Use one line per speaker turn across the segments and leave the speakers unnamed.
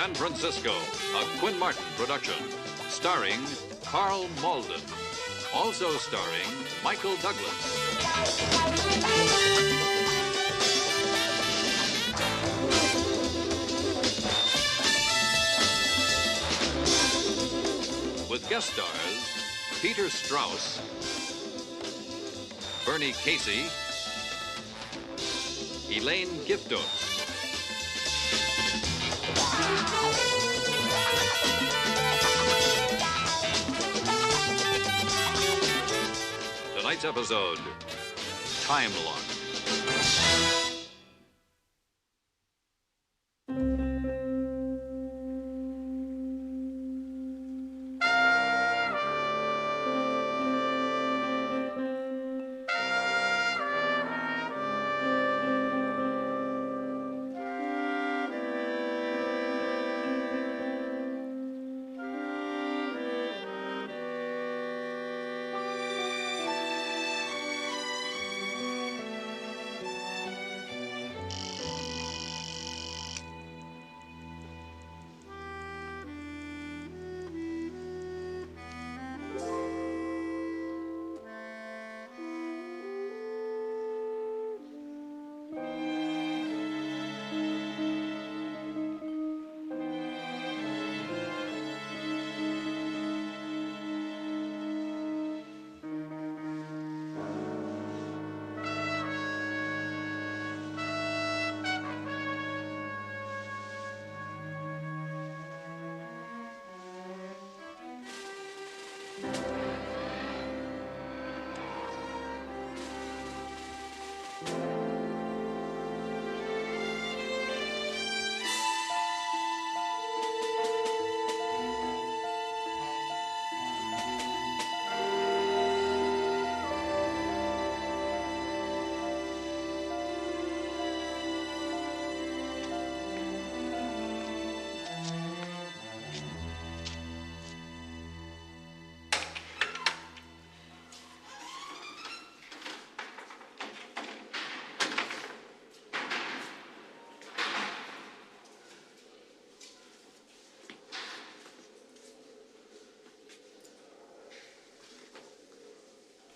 San Francisco, a Quinn Martin production, starring Karl Malden. Also starring Michael Douglas. With guest stars, Peter Strauss, Bernie Casey, Elaine Giftos. Tonight's episode, Timelock.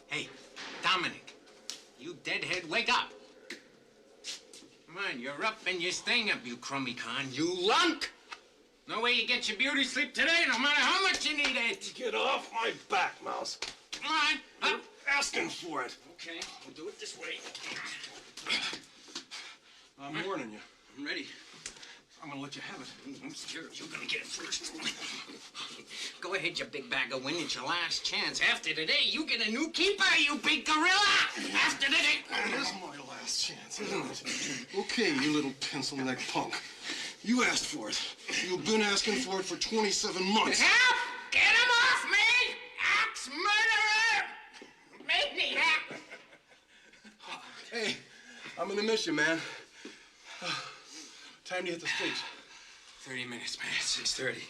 Hey, Dominic, you deadhead, wake up. Come on, you're up and you're staying up, you crummy con, you lunk. No way you get your beauty sleep today, no matter how much you need it.
Get off my back, Mouse.
Come on, up.
You're asking for it.
Okay, we'll do it this way.
I'm warning you.
I'm ready.
I'm gonna let you have it.
I'm scared you're gonna get it first. Go ahead, you big bag of wind. It's your last chance. After today, you get a new keeper, you big gorilla. After today.
It is my last chance, isn't it? Okay, you little pencil-neck punk. You asked for it. You've been asking for it for 27 months.
Help! Get him off me! Axe murderer! Maniac!
Hey, I'm gonna miss you, man. Time to hit the streets.
30 minutes, man. 6:30.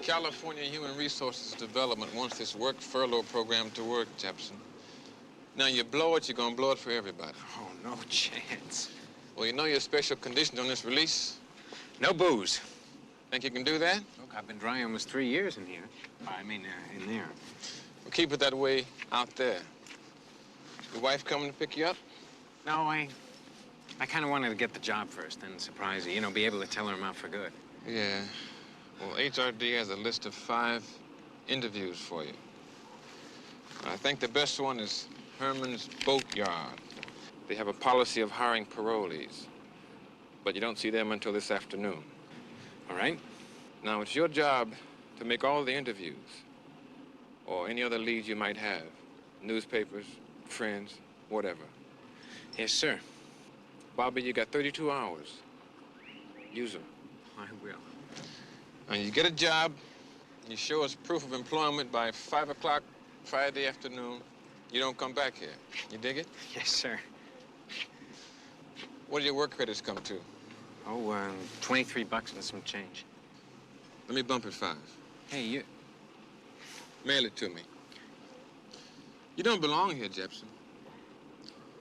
California Human Resources Development wants this work furlough program to work, Jepson. Now, you blow it, you're gonna blow it for everybody.
Oh, no chance.
Well, you know your special conditions on this release?
No booze.
Think you can do that?
Look, I've been dry almost 3 years in here. I mean, in there.
Well, keep it that way out there. Your wife coming to pick you up?
No, I kind of wanted to get the job first, then surprise her. You know, be able to tell her I'm out for good.
Yeah. Well, HRD has a list of 5 interviews for you. I think the best one is Herman's Boatyard. They have a policy of hiring parolees, but you don't see them until this afternoon.
All right.
Now, it's your job to make all the interviews or any other leads you might have. Newspapers, friends, whatever.
Yes, sir.
Bobby, you got 32 hours. Use them.
I will.
And you get a job, you show us proof of employment by 5 o'clock Friday afternoon, you don't come back here. You dig it?
Yes, sir.
What do your work credits come to?
Oh, 23 bucks and some change.
Let me bump it 5.
Hey, you...
Mail it to me. You don't belong here, Jepson.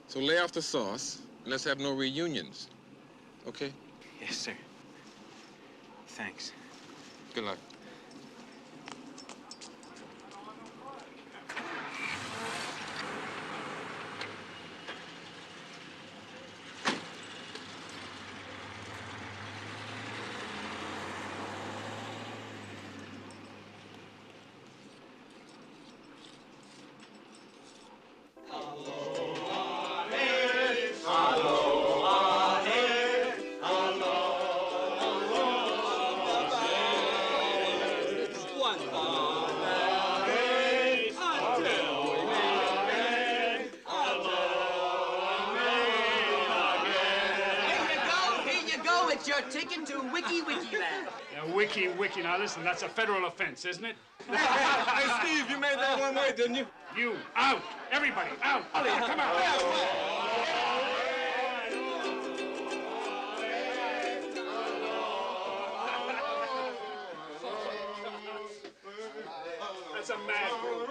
So lay off the sauce, and let's have no reunions. Okay?
Yes, sir. Thanks.
Good luck.
Wiki. Now listen, that's a federal offense, isn't it?
Hey, Steve, you made that one way, didn't you?
You, out! Everybody, out! Come on! That's a mad group.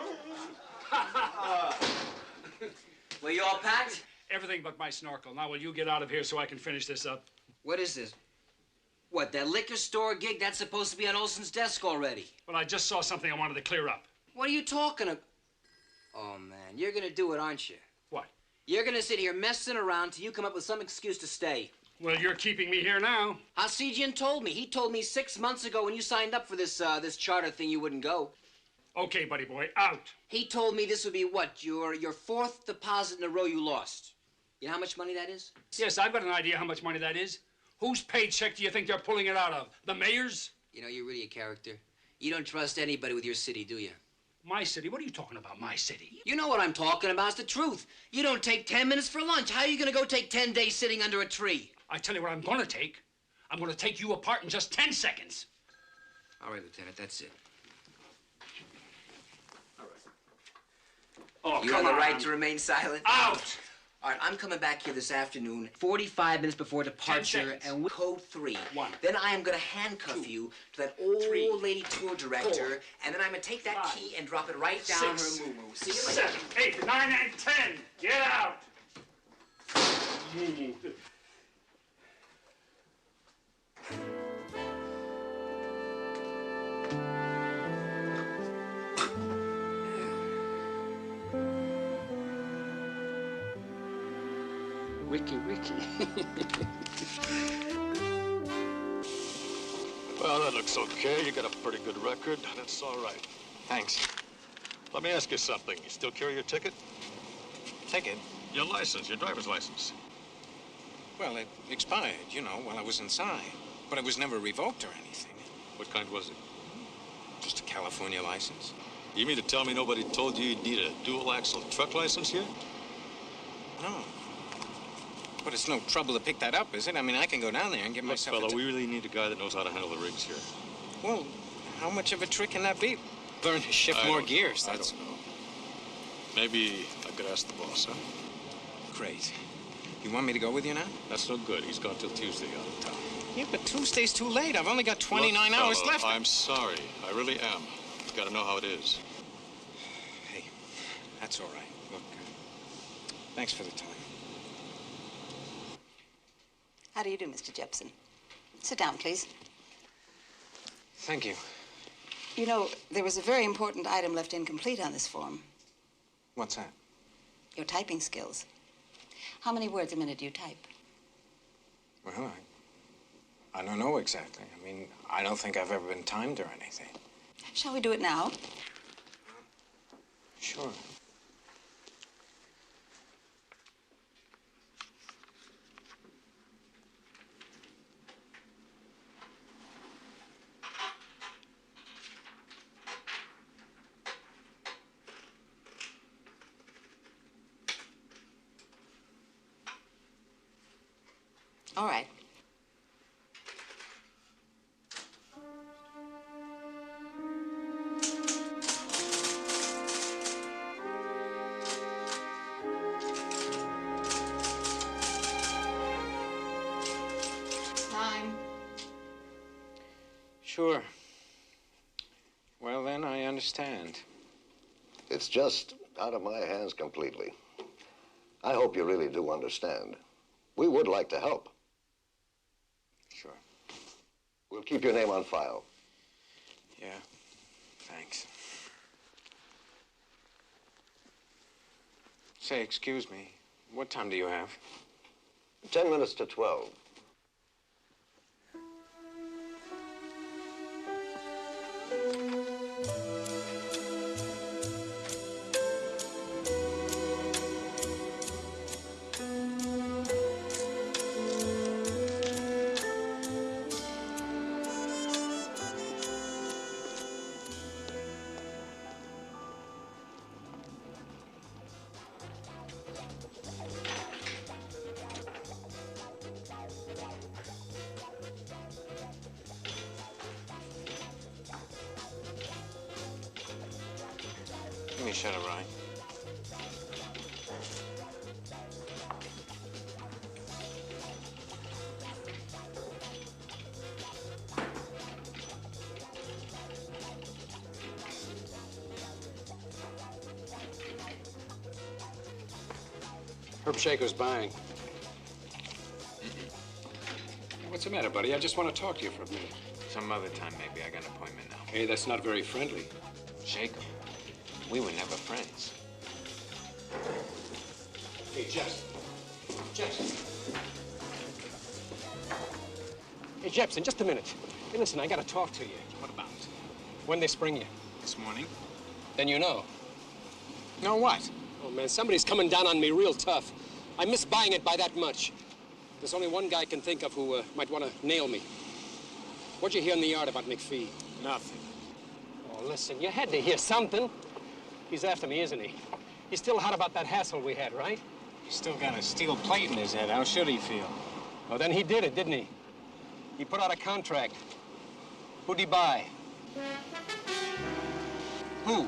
Well, you all packed?
Everything but my snorkel. Now, will you get out of here so I can finish this up?
What is this? What, that liquor store gig? That's supposed to be on Olson's desk already.
Well, I just saw something I wanted to clear up.
What are you talking about? Oh, man, you're gonna do it, aren't you?
What?
You're gonna sit here messing around till you come up with some excuse to stay.
Well, you're keeping me here now.
Hasidian told me. He told me 6 months ago when you signed up for this charter thing you wouldn't go.
Okay, buddy boy, out.
He told me this would be what, your 4th deposit in a row you lost. You know how much money that is?
Yes, I've got an idea how much money that is. Whose paycheck do you think they're pulling it out of? The mayor's?
You know, you're really a character. You don't trust anybody with your city, do you?
My city? What are you talking about, my city?
You know what I'm talking about. It's the truth. You don't take 10 minutes for lunch. How are you gonna go take 10 days sitting under a tree?
I tell you what I'm gonna take. I'm gonna take you apart in just 10 seconds.
All right, Lieutenant, that's it.
All right. Oh,
you have the right to remain silent?
Out!
All right, I'm coming back here this afternoon, 45 minutes before departure, and with code 3.
1.
Then I am going to handcuff you to that old lady tour director,
4,
and then I'm going to take that
5,
key and drop it right down
6,
her moo-moo. See you later.
7, 8, 9, and 10. Get out! Moo-moo.
Wiki.
Well, that looks okay. You got a pretty good record. That's all right.
Thanks.
Let me ask you something. You still carry your ticket?
Ticket?
Your license, your driver's license.
Well, it expired, you know, while I was inside. But it was never revoked or anything.
What kind was it?
Just a California license.
You mean to tell me nobody told you you'd need a dual-axle truck license here?
No. But it's no trouble to pick that up, is it? I mean, I can go down there and get
Look,
myself
fella, we really need a guy that knows how to handle the rigs here.
Well, how much of a trick can that be? Learn to shift more gears,
I
that's...
don't know. Maybe I could ask the boss, huh?
Great. You want me to go with you now?
That's no good. He's gone till Tuesday out of town.
Yeah, but Tuesday's too late. I've only got 29
Look,
hours
fella,
left.
I'm sorry. I really am. You gotta know how it is.
Hey, that's all right. Look, thanks for the time.
How do you do, Mr. Jepson? Sit down, please.
Thank you.
You know, there was a very important item left incomplete on this form.
What's that?
Your typing skills. How many words a minute do you type?
Well, I don't know exactly. I mean, I don't think I've ever been timed or anything.
Shall we do it now?
Sure.
All right. Time.
Sure. Well, then, I understand.
It's just out of my hands completely. I hope you really do understand. We would like to help.
Sure.
We'll keep your name on file.
Yeah, thanks. Say, excuse me, what time do you have?
10 minutes to 12.
Give me a shot of rye.
Herb Shaker's buying. What's the matter, buddy? I just want to talk to you for a minute.
Some other time, maybe. I got an appointment now.
Hey, that's not very friendly.
Shaker, we were never friends.
Hey, Jepson. Jepson. Hey, Jepson, just a minute. Hey, listen, I got to talk to you.
What about?
When they spring you?
This morning?
Then you know.
No, what?
Oh, man, somebody's coming down on me real tough. I miss buying it by that much. There's only one guy I can think of who might want to nail me. What'd you hear in the yard about McPhee?
Nothing.
Oh, listen, you had to hear something. He's after me, isn't he? He's still hot about that hassle we had, right?
He's still got a steel plate in his head. How should he feel?
Well, then he did it, didn't he? He put out a contract. Who'd he buy?
Who?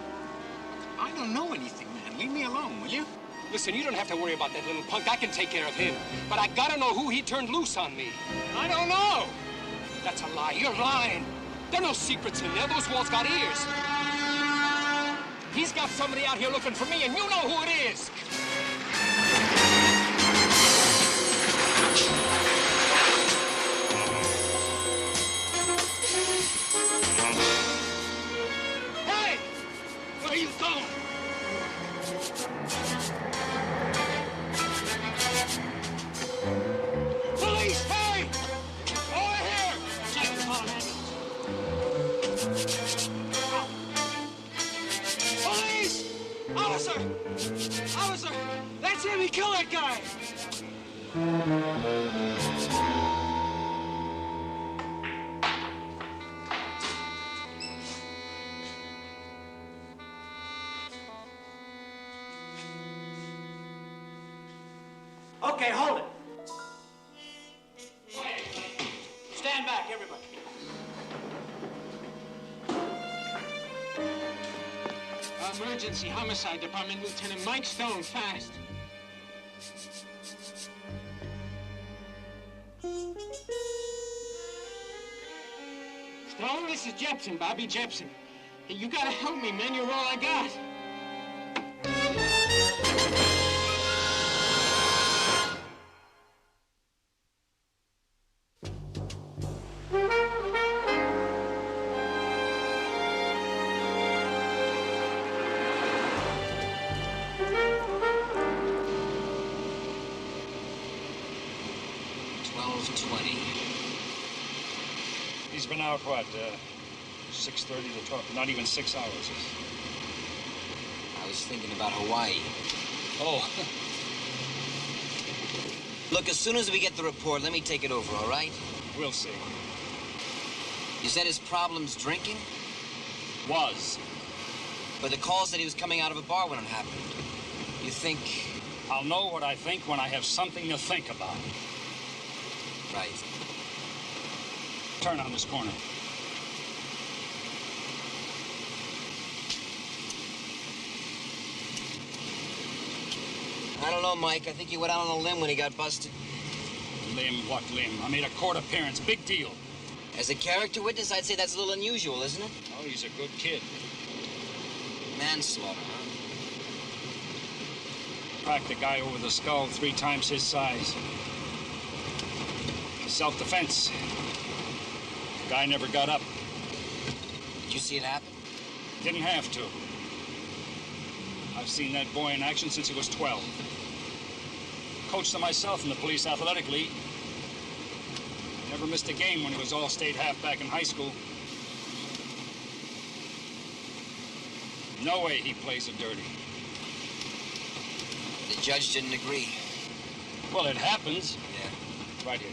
I don't know anything, man. Leave me alone, will you?
Listen, you don't have to worry about that little punk. I can take care of him. But I gotta know who he turned loose on me.
I don't know.
That's a lie. You're lying. There are no secrets in there. Those walls got ears. He's got somebody out here looking for me, and you know who it is. Hey! Where are you going? Police! Hey! Over here! Check the phone. Police! Officer! Officer! That's him! He killed that guy! Okay, hold it. Stand back, everybody.
Emergency homicide department, Lieutenant Mike Stone, fast. Stone, this is Jepson, Bobby Jepson. Hey, you gotta help me, man. You're all I got.
He's been out, what, 6:30 to 12, not even 6 hours.
I was thinking about Hawaii.
Oh.
Look, as soon as we get the report, let me take it over, all right?
We'll see.
You said his problem's drinking?
Was.
But the call said he was coming out of a bar when it happened. You think...
I'll know what I think when I have something to think about.
Right.
Turn on this corner.
I don't know, Mike. I think he went out on a limb when he got busted.
Limb? What limb? I made a court appearance. Big deal.
As a character witness, I'd say that's a little unusual, isn't it?
Oh, he's a good kid.
Manslaughter, huh?
Cracked the guy over the skull 3 times his size. Self-defense. The guy never got up.
Did you see it happen?
Didn't have to. I've seen that boy in action since he was 12. Coached him myself in the police athletic league. Never missed a game when he was all-state halfback in high school. No way he plays it dirty.
The judge didn't agree.
Well, it happens.
Yeah.
Right here.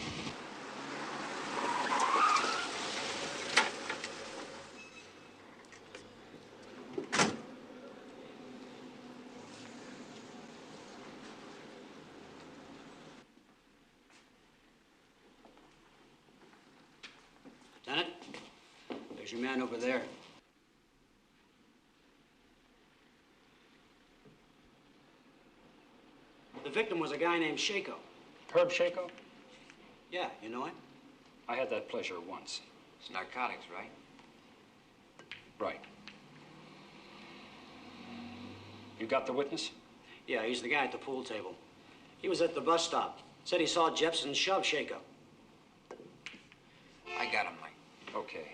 Lieutenant, there's your man over there. The victim was a guy named Shako.
Herb Shako?
Yeah, you know him?
I had that pleasure once.
It's narcotics, right?
Right. You got the witness?
Yeah, he's the guy at the pool table. He was at the bus stop. Said he saw Jepson shove Shako.
I got him, Mike.
Okay.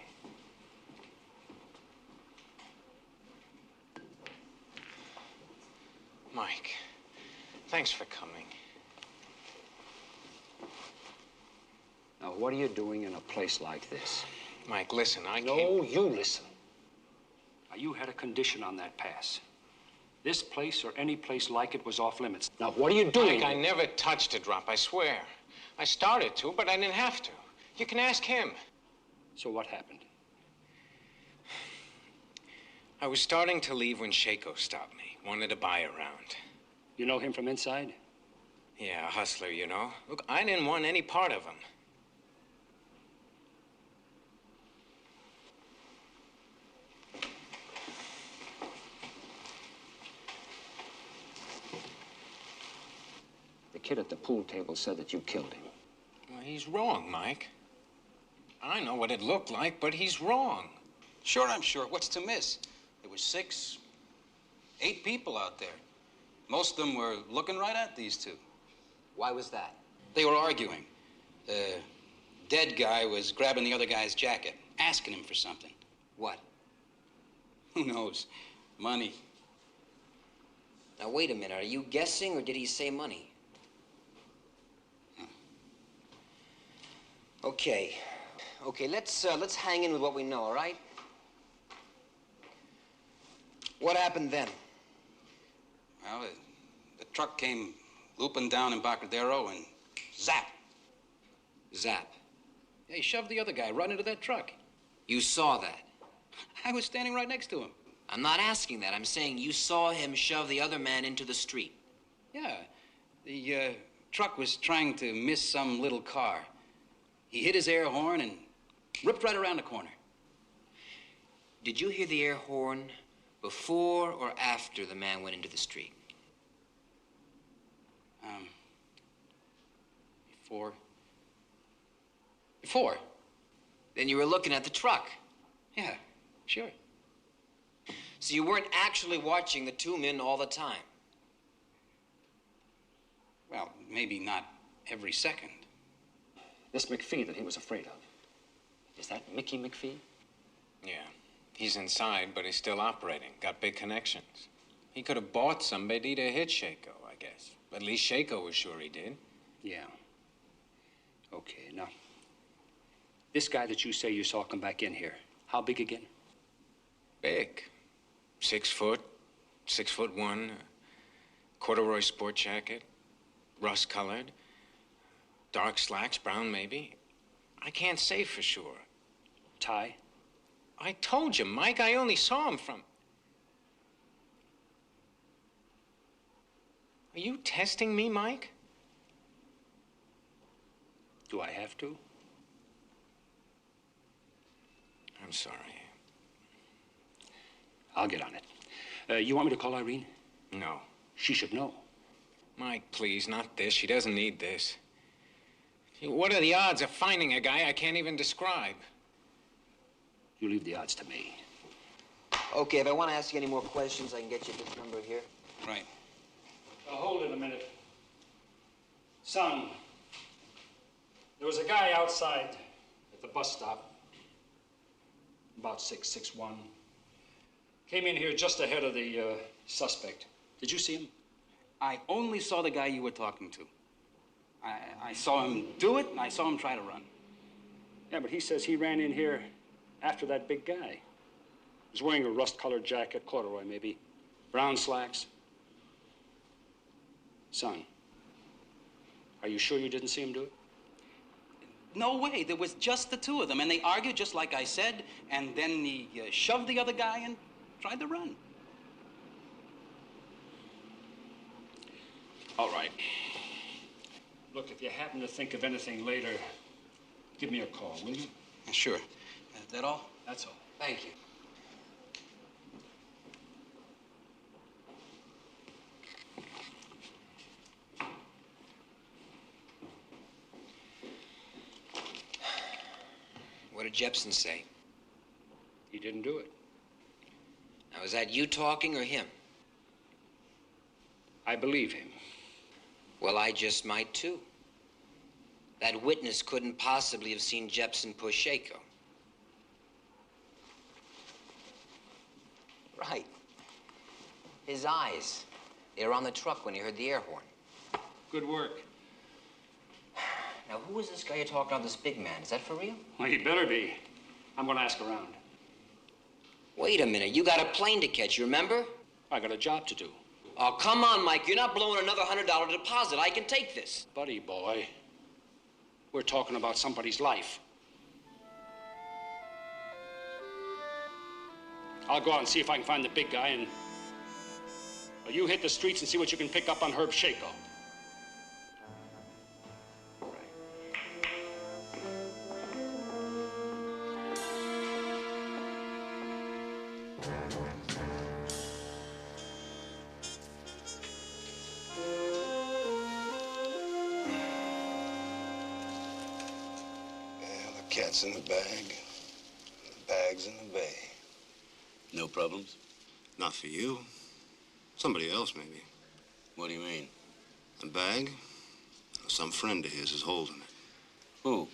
Mike, thanks for coming.
Now, what are you doing in a place like this?
Mike, listen,
No, you listen. Now, you had a condition on that pass. This place or any place like it was off limits. Now, what are you doing?
Mike, I never touched a drop, I swear. I started to, but I didn't have to. You can ask him.
So what happened?
I was starting to leave when Shako stopped me. Wanted to buy a round.
You know him from inside?
Yeah, a hustler, you know. Look, I didn't want any part of him.
The kid at the pool table said that you killed him.
Well, he's wrong, Mike. I know what it looked like, but he's wrong.
Sure, I'm sure. What's to miss? There were 6, 8 people out there. Most of them were looking right at these two.
Why was that?
They were arguing. The dead guy was grabbing the other guy's jacket, asking him for something.
What?
Who knows? Money.
Now, wait a minute. Are you guessing, or did he say money? Okay. Okay, let's hang in with what we know, all right? What happened then?
Well, the truck came looping down Embarcadero and zap.
Zap.
Yeah, he shoved the other guy right into that truck.
You saw that?
I was standing right next to him.
I'm not asking that. I'm saying you saw him shove the other man into the street.
Yeah. The truck was trying to miss some little car. He hit his air horn and ripped right around the corner.
Did you hear the air horn before or after the man went into the street?
Before.
Then you were looking at the truck.
Yeah, sure.
So you weren't actually watching the two men all the time?
Well, maybe not every second.
This McPhee that he was afraid of. Is that Mickey McPhee?
Yeah. He's inside, but he's still operating. Got big connections. He could have bought somebody to hit Shako, I guess. At least Shako was sure he did.
Yeah. Okay, now, this guy that you say you saw come back in here, how big again?
Big. 6 foot, 6'1", corduroy sport jacket, rust-colored, dark slacks, brown maybe. I can't say for sure.
Tie?
I told you, Mike, I only saw him from... Are you testing me, Mike?
Do I have to?
I'm sorry.
I'll get on it. You want me to call Irene?
No.
She should know.
Mike, please, not this. She doesn't need this. What are the odds of finding a guy I can't even describe?
You leave the odds to me.
Okay, if I want to ask you any more questions, I can get you this number here.
Right. Hold it a minute. Son, there was a guy outside at the bus stop, about 6'1". Came in here just ahead of the suspect. Did you see him?
I only saw the guy you were talking to. I saw him do it, and I saw him try to run.
Yeah, but he says he ran in here after that big guy. He was wearing a rust-colored jacket, corduroy maybe, brown slacks. Son, are you sure you didn't see him do it?
No way. There was just the two of them, and they argued just like I said, and then he shoved the other guy and tried to run.
All right. Look, if you happen to think of anything later, give me a call, will you?
Sure. That all?
That's all.
Thank you. What did Jepson say?
He didn't do it.
Now, is that you talking or him?
I believe him.
Well, I just might, too. That witness couldn't possibly have seen Jepson push Shako. Right. His eyes. They were on the truck when he heard the air horn.
Good work.
Now, who is this guy you're talking about, this big man? Is that for real?
Well, he better be. I'm going to ask around.
Wait a minute. You got a plane to catch, you remember?
I got a job to do.
Oh, come on, Mike. You're not blowing another $100 deposit. I can take this.
Buddy boy, we're talking about somebody's life. I'll go out and see if I can find the big guy, and well, you hit the streets and see what you can pick up on Herb Shako.
Cat's in the bag. The bag's in the bay.
No problems?
Not for you. Somebody else, maybe.
What do you mean?
The bag? Some friend of his is holding it.
Who?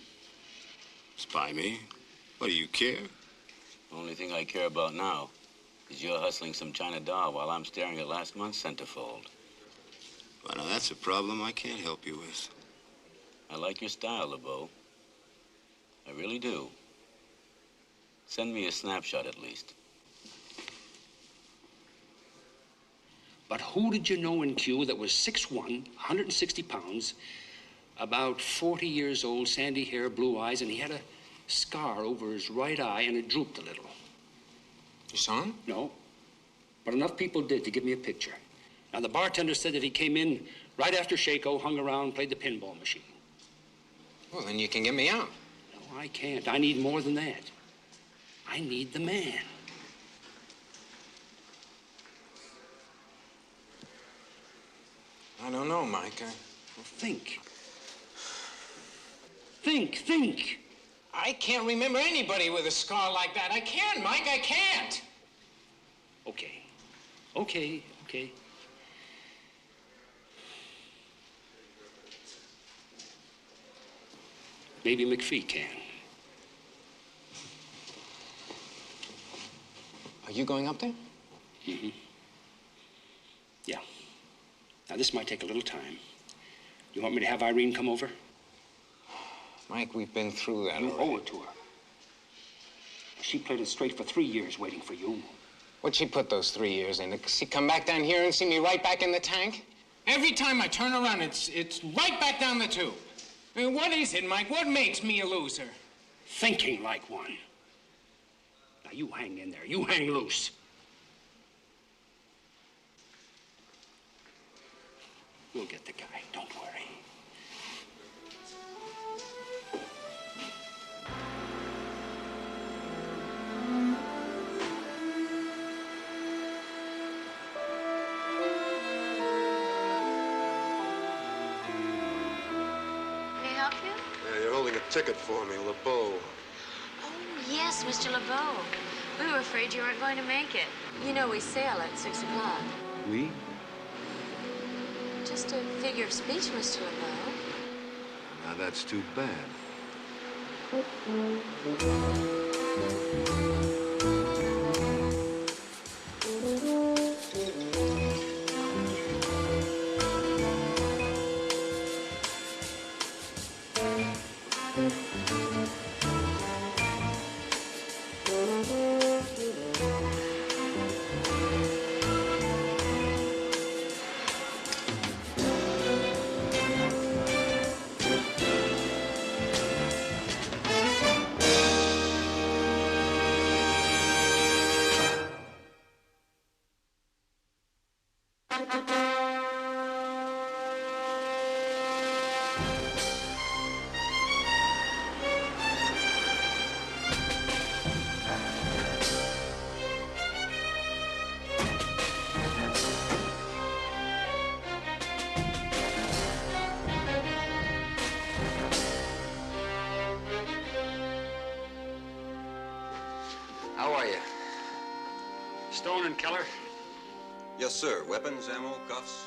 It's by me. What, do you care?
The only thing I care about now is you're hustling some China doll while I'm staring at last month's centerfold.
Well, now, that's a problem I can't help you with.
I like your style, LeBeau. I really do. Send me a snapshot, at least.
But who did you know in Q that was 6'1", 160 pounds, about 40 years old, sandy hair, blue eyes, and he had a scar over his right eye, and it drooped a little?
You saw him?
No. But enough people did to give me a picture. Now, the bartender said that he came in right after Shako, hung around, played the pinball machine.
Well, then you can get me out.
No, I can't. I need more than that. I need the man.
I don't know, Mike.
Well, think. Think.
I can't remember anybody with a scar like that. I can't, Mike. I can't.
Okay. Maybe McPhee can.
Are you going up there?
Mm-hmm. Yeah. Now, this might take a little time. You want me to have Irene come over?
Mike, we've been through that
You
already.
owe it to her. She played it straight for 3 years waiting for you.
What'd she put those 3 years in? To see, come back down here and see me right back in the tank? Every time I turn around, it's right back down the tube. I mean, what is it, Mike? What makes me a loser?
Thinking like one. Now, you hang in there. You hang loose. We'll get the guy. Don't worry.
ticket for me, LeBeau.
Oh, yes, Mr. LeBeau. We were afraid you weren't going to make it. You know, we sail at 6 o'clock.
We?
Just a figure of speech, Mr. LeBeau.
Now, that's too bad.
How are you?
Stone and Keller?
Yes, sir. Weapons, ammo, cuffs?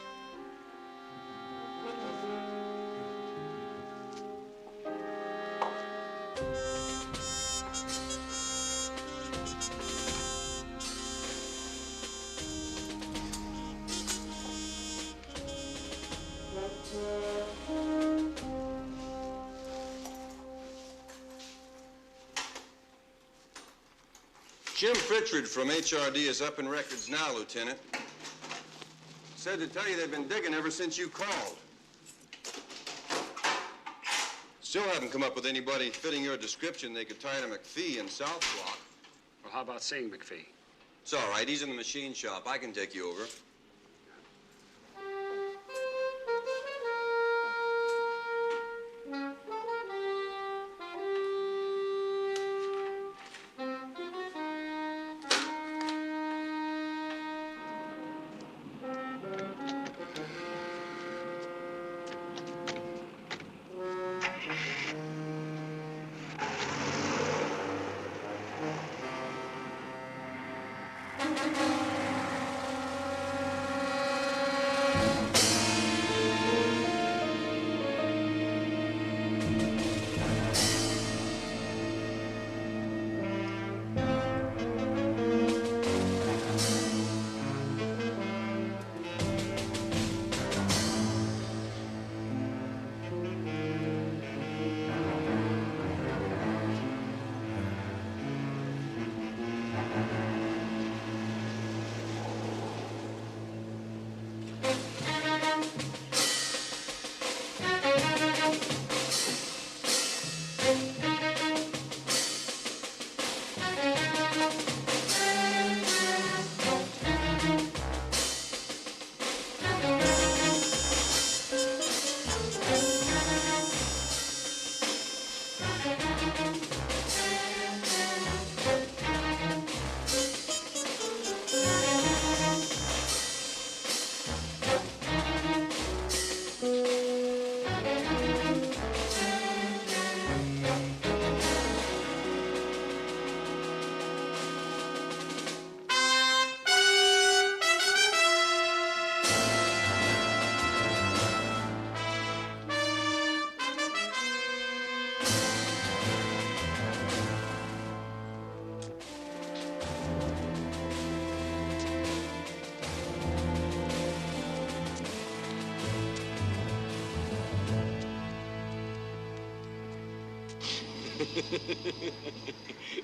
Jim Pritchard from HRD is up in records now, Lieutenant. Said to tell you they've been digging ever since you called. Still haven't come up with anybody fitting your description they could tie to McPhee in South Block.
Well, how about seeing McPhee?
It's all right. He's in the machine shop. I can take you over.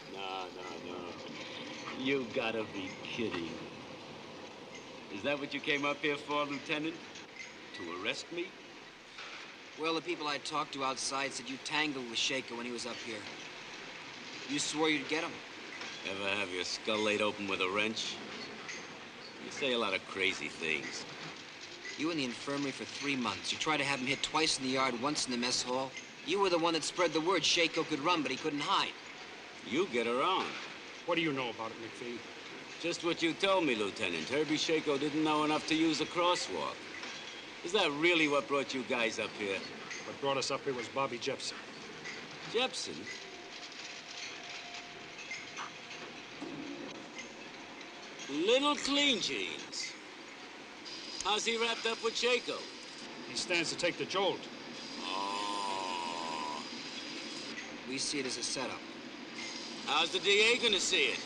No. You gotta be kidding. Is that what you came up here for, Lieutenant? To arrest me?
Well, the people I talked to outside said you tangled with Shaker when he was up here. You swore you'd get him.
Ever have your skull laid open with a wrench? You say a lot of crazy things.
You were in the infirmary for 3 months. You tried to have him hit twice in the yard, once in the mess hall. You were the one that spread the word Shaker could run, but he couldn't hide.
You get around.
What do you know about it, McPhee?
Just what you told me, Lieutenant. Herbie Shaker didn't know enough to use a crosswalk. Is that really what brought you guys up here?
What brought us up here was Bobby Jepson.
Jepson? Little clean jeans. How's he wrapped up with Shaco?
He stands to take the jolt.
Oh.
We see it as a setup.
How's the DA gonna see it?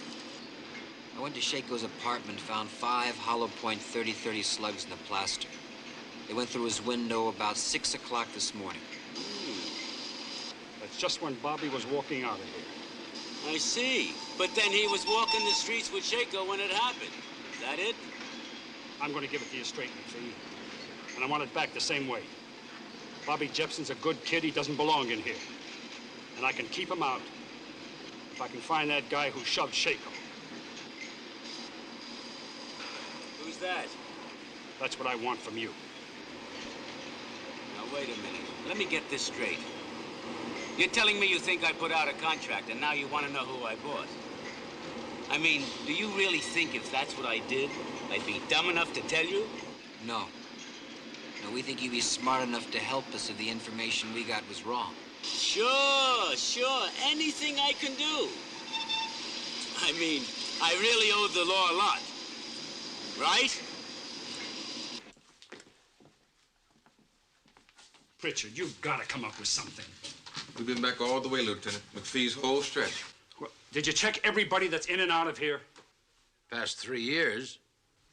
I went to Shaco's apartment, found 5 hollow point 30-30 slugs in the plaster. They went through his window about 6 o'clock this morning.
That's just when Bobby was walking out of here.
I see. But then he was walking the streets with Shaco when it happened. Is that it?
I'm going to give it to you straight, McPhee. And I want it back the same way. Bobby Jepson's a good kid. He doesn't belong in here. And I can keep him out if I can find that guy who shoved Shaco.
Who's that?
That's what I want from you.
Now, wait a minute. Let me get this straight. You're telling me you think I put out a contract, and now you want to know who I bought? I mean, do you really think if that's what I did, I'd be dumb enough to tell you?
No. No, we think you'd be smart enough to help us if the information we got was wrong.
Sure. Anything I can do. I mean, I really owed the law a lot. Right?
Pritchard, you've got to come up with something.
We've been back all the way, Lieutenant. McPhee's whole stretch.
Well, did you check everybody that's in and out of here?
Past 3 years.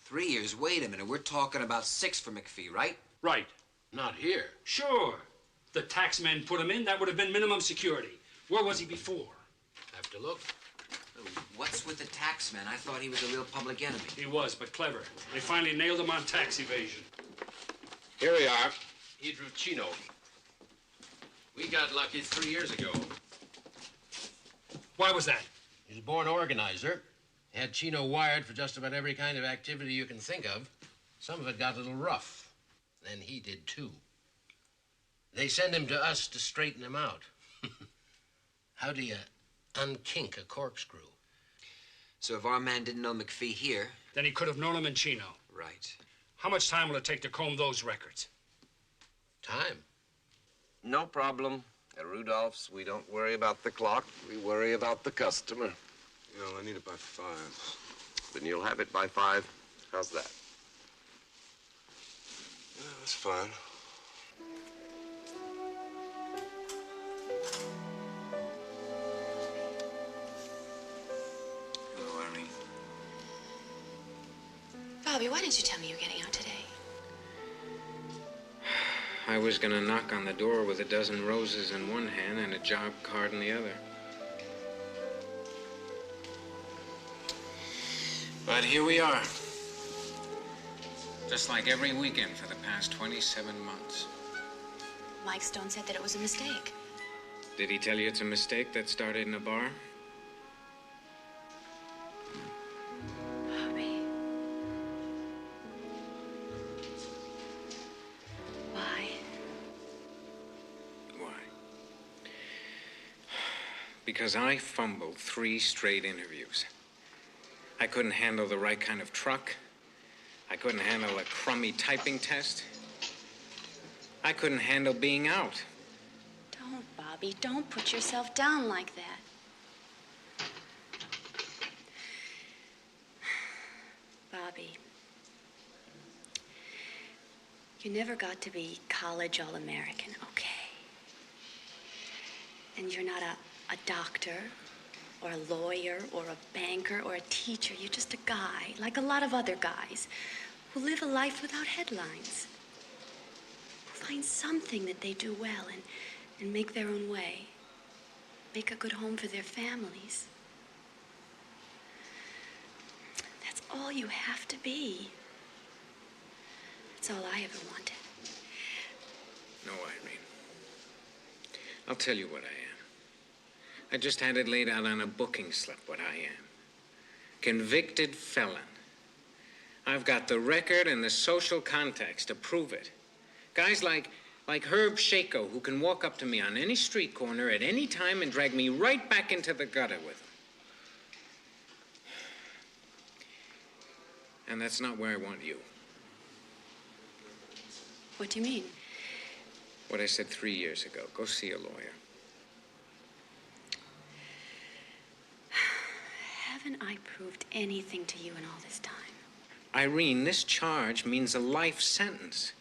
3 years? Wait a minute. We're talking about 6 for McPhee, right?
Right.
Not here.
Sure. The tax men put him in. That would have been minimum security. Where was he before?
Have to look.
What's with the tax man? I thought he was a real public enemy.
He was, but clever. They finally nailed him on tax evasion.
Here we are. He drew Chino. We got lucky 3 years ago.
Why was that?
He's a born organizer. Had Chino wired for just about every kind of activity you can think of. Some of it got a little rough. Then he did too. They send him to us to straighten him out. How do you unkink a corkscrew?
So if our man didn't know McPhee here...
Then he could have known him in Chino.
Right.
How much time will it take to comb those records?
Time?
No problem. At Rudolph's, we don't worry about the clock. We worry about the customer.
Well, I need it by 5.
Then you'll have it by 5. How's that?
Yeah, that's fine.
Hello, Irene. Bobby, why didn't you tell me you were getting out today?
I was gonna knock on the door with a dozen roses in one hand and a job card in the other. But here we are. Just like every weekend for the past 27 months.
Mike Stone said that it was a mistake.
Did he tell you it's a mistake that started in a bar?
Bobby. Why?
Why? Because I fumbled 3 straight interviews. I couldn't handle the right kind of truck. I couldn't handle a crummy typing test. I couldn't handle being out.
Don't, Bobby. Don't put yourself down like that. Bobby, you never got to be college All-American, okay? And you're not a doctor or a lawyer or a banker or a teacher. You're just a guy, like a lot of other guys, who live a life without headlines. Who find something that they do well and make their own way. Make a good home for their families. That's all you have to be. That's all I ever wanted.
No, Irene. I'll tell you what I am. I just had it laid out on a booking slip what I am. Convicted felon. I've got the record and the social contacts to prove it. Guys like Herb Shaco, who can walk up to me on any street corner at any time and drag me right back into the gutter with him. And that's not where I want you.
What do you mean?
What I said 3 years ago. Go see a lawyer.
Haven't I proved anything to you in all this time?
Irene, this charge means a life sentence.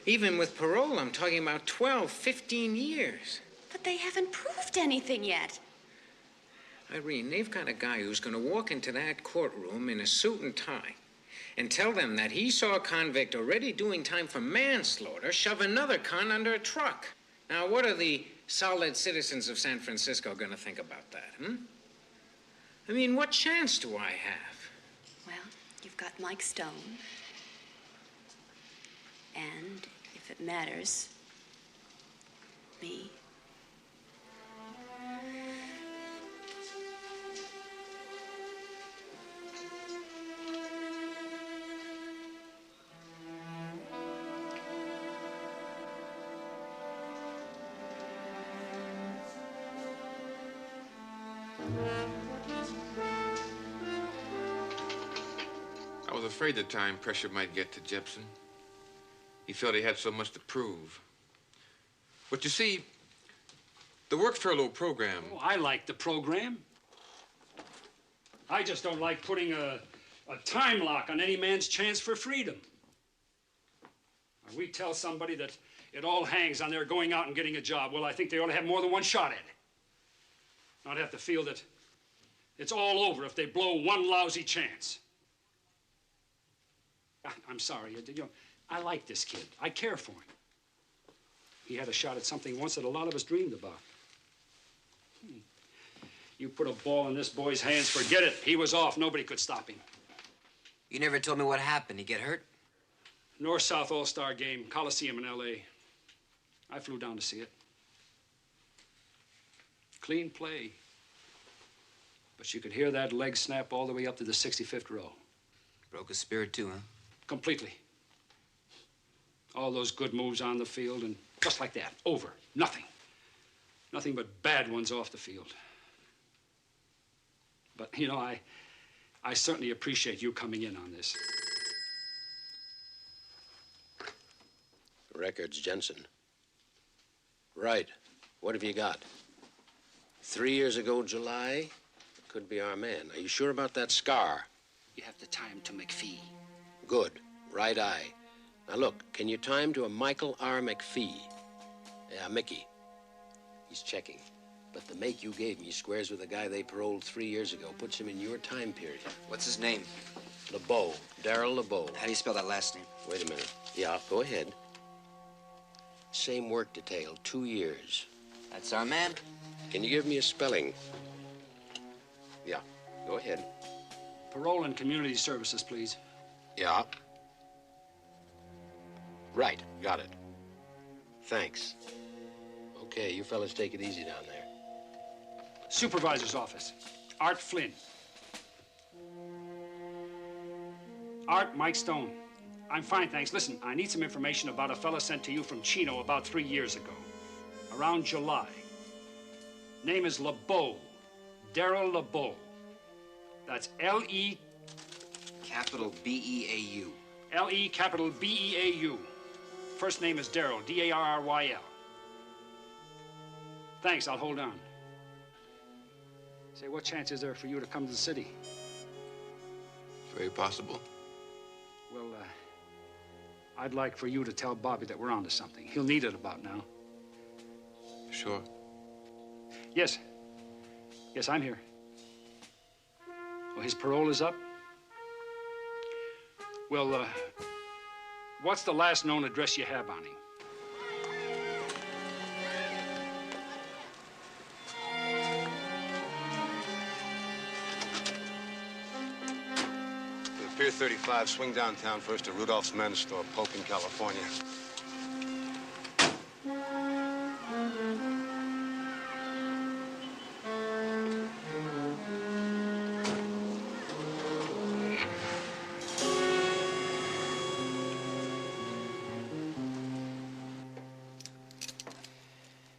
Even with parole, I'm talking about 12, 15 years.
But they haven't proved anything yet.
Irene, they've got a guy who's going to walk into that courtroom in a suit and tie and tell them that he saw a convict already doing time for manslaughter shove another con under a truck. Now, what are the solid citizens of San Francisco going to think about that, I mean, what chance do I have?
Well, you've got Mike Stone. And, if it matters, me.
I was afraid the time pressure might get to Jepson. He felt he had so much to prove. But you see, the work furlough program...
Oh, I like the program. I just don't like putting a time lock on any man's chance for freedom. When we tell somebody that it all hangs on their going out and getting a job, well, I think they ought to have more than one shot at it. Not have to feel that it's all over if they blow one lousy chance. I'm sorry, you know, I like this kid. I care for him. He had a shot at something once that a lot of us dreamed about. You put a ball in this boy's hands, forget it. He was off. Nobody could stop him.
You never told me what happened. He get hurt?
North-South All-Star game, Coliseum in L.A. I flew down to see it. Clean play. But you could hear that leg snap all the way up to the 65th row.
Broke his spirit, too, huh?
Completely. All those good moves on the field, and just like that, over. Nothing. Nothing but bad ones off the field. But, you know, I certainly appreciate you coming in on this.
Records, Jensen. Right. What have you got? 3 years ago, July? Could be our man. Are you sure about that scar?
You have to tie him to McPhee.
Good. Right eye. Now, look, can you tie him to a Michael R. McPhee? Yeah, Mickey. He's checking. But the make you gave me squares with a guy they paroled 3 years ago. Puts him in your time period.
What's his name?
LeBeau. Darryl LeBeau.
How do you spell that last name?
Wait a minute. Yeah, go ahead. Same work detail, 2 years.
That's our man.
Can you give me a spelling? Yeah, go ahead.
Parole and community services, please.
Yeah. Right, got it. Thanks. Okay, you fellas take it easy down there.
Supervisor's office. Art Flynn. Art, Mike Stone. I'm fine, thanks. Listen, I need some information about a fella sent to you from Chino about 3 years ago. Around July. Name is LeBeau. Darryl LeBeau. That's L-E...
Capital B-E-A-U.
L-E capital B-E-A-U. First name is Darryl, D-A-R-R-Y-L. Thanks, I'll hold on. Say, what chance is there for you to come to the city?
Very possible.
Well, I'd like for you to tell Bobby that we're on to something. He'll need it about now.
Sure.
Yes. Yes, I'm here. Well, his parole is up? Well, what's the last known address you have on him?
Pier 35, swing downtown first to Rudolph's Men's Store, Polk in California.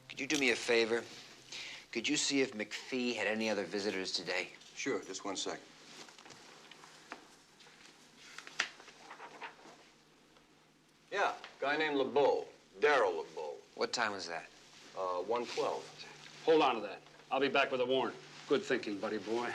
Could you do me a favor? Could you see if McPhee had any other visitors today?
Sure, just 1 second. Yeah, guy named LeBeau, Darryl LeBeau.
What time was that?
1:12.
Hold on to that. I'll be back with a warrant. Good thinking, buddy boy.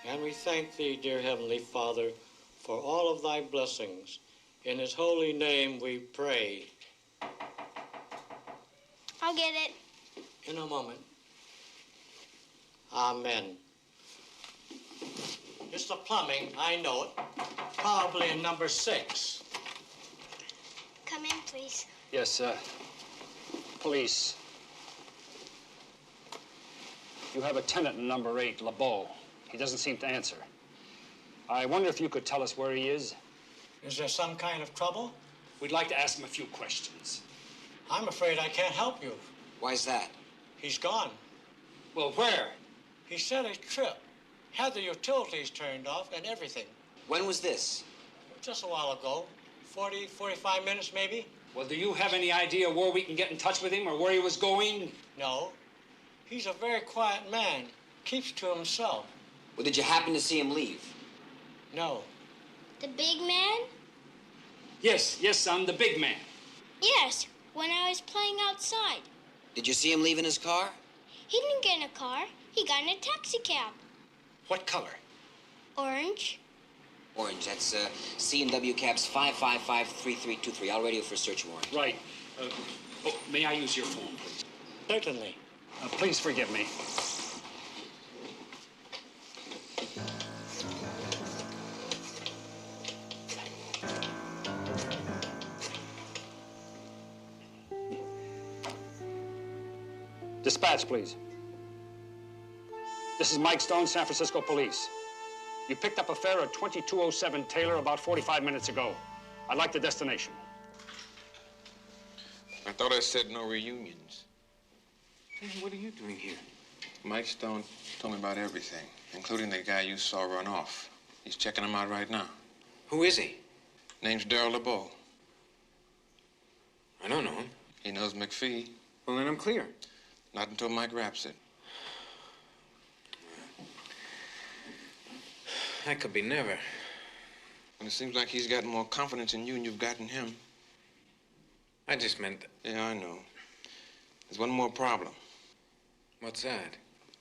And we thank thee, dear Heavenly Father, for all of thy blessings. In his holy name we pray.
I'll get it.
In a moment. Amen. It's the plumbing, I know it. Probably in number 6.
Come in, please.
Yes, police. You have a tenant in number 8, LeBeau. He doesn't seem to answer. I wonder if you could tell us where he is?
Is there some kind of trouble?
We'd like to ask him a few questions.
I'm afraid I can't help you.
Why's that?
He's gone.
Well, where?
He set a trip. Had the utilities turned off and everything.
When was this?
Just a while ago. 40, 45 minutes maybe.
Well, do you have any idea where we can get in touch with him or where he was going?
No. He's a very quiet man. Keeps to himself.
Well, did you happen to see him leave?
No.
The big man?
Yes, son, the big man.
Yes, when I was playing outside.
Did you see him leave in his car?
He didn't get in a car. He got in a taxi cab.
What color?
Orange.
Orange. That's C&W cabs 555-3323. I'll radio for a search warrant.
Right. May I use your phone, please?
Certainly.
Please forgive me. Dispatch, please. This is Mike Stone, San Francisco Police. You picked up a fare at 2207 Taylor about 45 minutes ago. I'd like the destination.
I thought I said no reunions.
Hey, what are you doing here?
Mike Stone told me about everything, including the guy you saw run off. He's checking him out right now.
Who is he?
Name's Darryl LeBeau.
I don't know him.
He knows McPhee.
Well, then I'm clear.
Not until Mike raps it.
That could be never.
And it seems like he's gotten more confidence in you than you've gotten him.
I just meant...
Yeah, I know. There's one more problem.
What's that?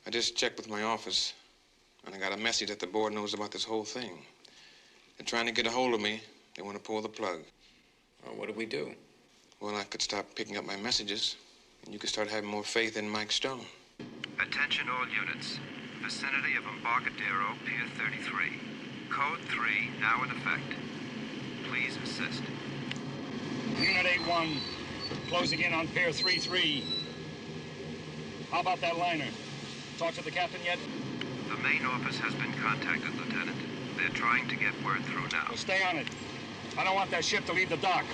I just checked with my office, and I got a message that the board knows about this whole thing. They're trying to get a hold of me. They want to pull the plug.
Well, what do we do?
Well, I could stop picking up my messages, and you could start having more faith in Mike Stone.
Attention all units. Vicinity of Embarcadero, Pier 33. Code 3 now in effect. Please assist.
Unit 8-1, closing in on Pier 33. How about that liner? Talk to the captain yet?
The main office has been contacted, Lieutenant. They're trying to get word through now.
Well, stay on it. I don't want that ship to leave the dock.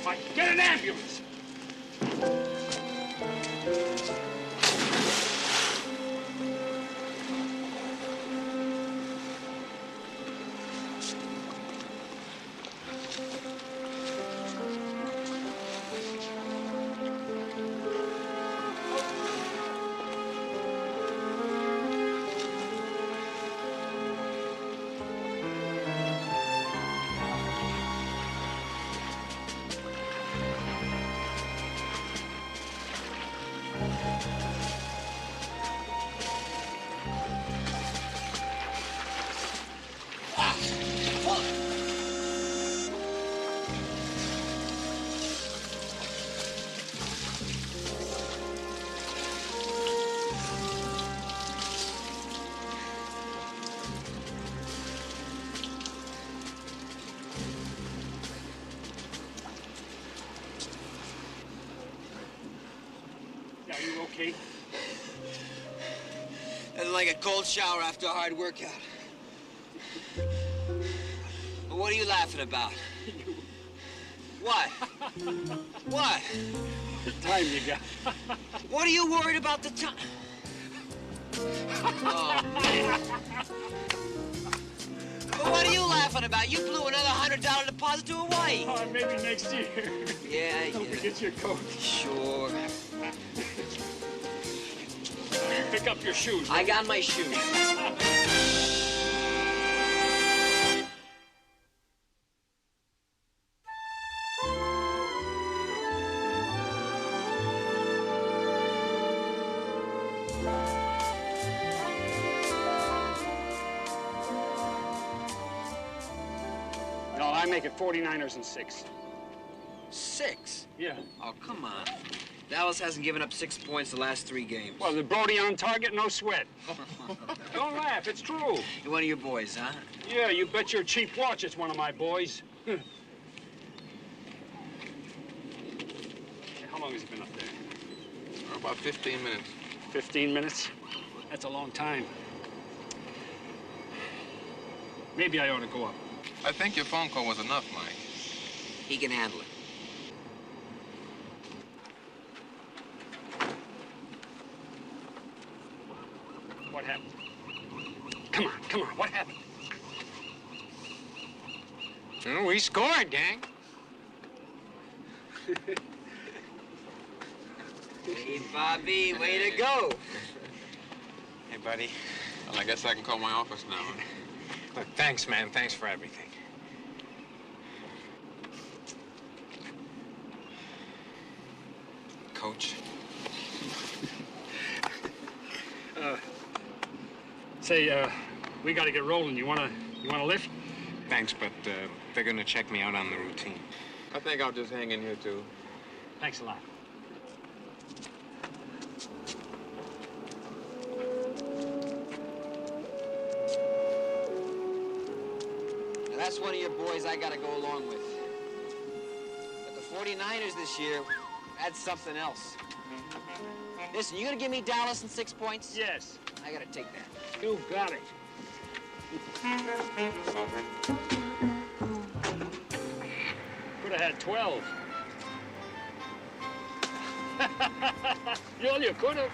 Mike. Get an ambulance. Are you okay?
Nothing like a cold shower after a hard workout. But what are you laughing about? What? What?
The time you got.
What are you worried about the time? Oh, man. But what are you laughing about? You blew another $100 deposit to Hawaii.
Oh, maybe next year.
Yeah,
Don't forget your coat.
Sure.
Pick up your shoes.
I got my shoes.
No, I make it 49ers and 6.
6?
Yeah.
Oh, come on. Dallas hasn't given up 6 points the last 3 games.
Well, the Brody on target, no sweat. Don't laugh, it's true.
You're one of your boys, huh?
Yeah, you bet your cheap watch it's one of my boys. Hey, how long has he been up there?
About 15 minutes.
15 minutes? That's a long time. Maybe I ought to go up.
I think your phone call was enough, Mike.
He can handle it.
What happened? Come on, what happened?
Oh, we scored, gang.
Hey, Bobby, way to go.
Hey, buddy.
Well, I guess I can call my office now.
Look, thanks, man. Thanks for everything.
Coach.
Say, we gotta get rolling. You wanna lift?
Thanks, but they're gonna check me out on the routine.
I think I'll just hang in here, too.
Thanks a lot.
Now, that's one of your boys I gotta go along with. But the 49ers this year, that's something else. Listen, you gonna give me Dallas and 6 points?
Yes.
I gotta take that.
You got it. Could have had 12. You could have.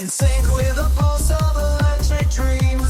In sync with the pulse of electric dreams.